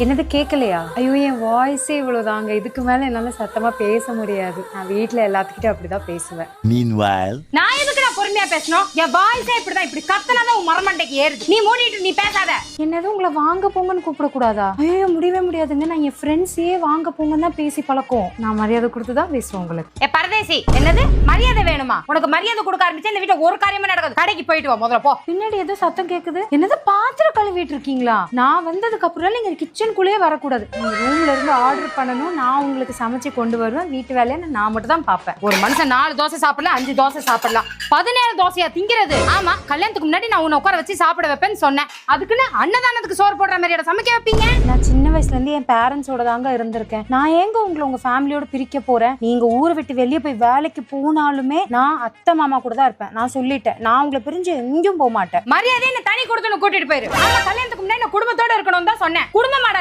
என்னது கேட்கலையா? ஐயோ என் வாய்ஸே இவ்வளவுதாங்க. இதுக்கு மேல என்னால சத்தமா பேச முடியாது. நான் வீட்ல எல்லாத்துக்கிட்டும் அப்படிதான் பேசுவேன். Meanwhile, நான் எதுக்கு நான் பொறுமையா பேசணும்? என் வாய்ஸே இப்படிதான். இப்படி கத்தனாதான் உன் மரமண்டைக்கு ஏறுது. நீ மூடிட்டு நீ பேசாத. என்னது உங்களை வாங்க போங்கன்னு கூப்பிட கூடாதா? ஐயோ முடியவே முடியாதுங்க. நான் என் ஃப்ரெண்ட்ஸே வாங்க போங்கன்னு தான் பேசி பழக்கம். நான் மரியாதை கொடுத்துதான் பேசுவேன் உங்களுக்கு. பரதேசி, என்னது மரியாதை வேணுமா? உனக்கு மரியாதை கொடுக்க ஆரம்பிச்சா இந்த வீட்டுல ஒரு காரியமே நடக்காது. கடைக்கு போயிட்டு வா முதல்ல போ. பின்னாடி ஏதோ சத்தம் கேக்குது. என்னது பாத்திரம் கழுவிட்டு இருக்கீங்களா? நான் வந்ததுக்கு அப்புறம் நீங்க கிச்சனுக்குள்ளேயே வரக்கூடாது. நீங்க ரூம்ல இருந்து ஆர்டர் பண்ணணும். நான் உங்களுக்கு சமைச்சு கொண்டு வருவேன். வீட்டு வேலையை நான் மட்டும் தான் பாப்பேன். ஒரு மனுஷன் 4 தோசை சாப்பிடலாம், 5 தோசை சாப்பிடலாம், 17 தோசையா திங்கிறது? ஆமா, கல்யாணத்துக்கு முன்னாடி நான் உன்னை உட்கார வச்சு சாப்பிட வைப்பேன்னு சொன்னேன். அதுக்குன்னு அன்னதானத்துக்கு சோறு போடுற மாதிரி சமைக்க வைப்பீங்க? நான் சின்ன வயசுல இருந்து என் பேரண்ட்ஸோட தாங்க இருந்திருக்கேன். நான் ஏங்க உங்க ஃபேமிலியோட பிரிக்க போறேன்? நீங்க ஊரை விட்டு வெளியே போய் வேலைக்கு போனாலுமே நான் அத்தை மாமா கூட தான் இருப்பேன். நான் சொல்லிட்டேன், நான் உங்களை பிரிஞ்சு எங்கேயும் போக மாட்டேன். மரியாதை தனி கொடுத்து கூட்டிட்டு போயிரு. கல்யாணத்துக்கு முன்னாடி நான் குடும்பத்தோட இருக்கணும் தான் சொன்னேன். குடும்பமாடா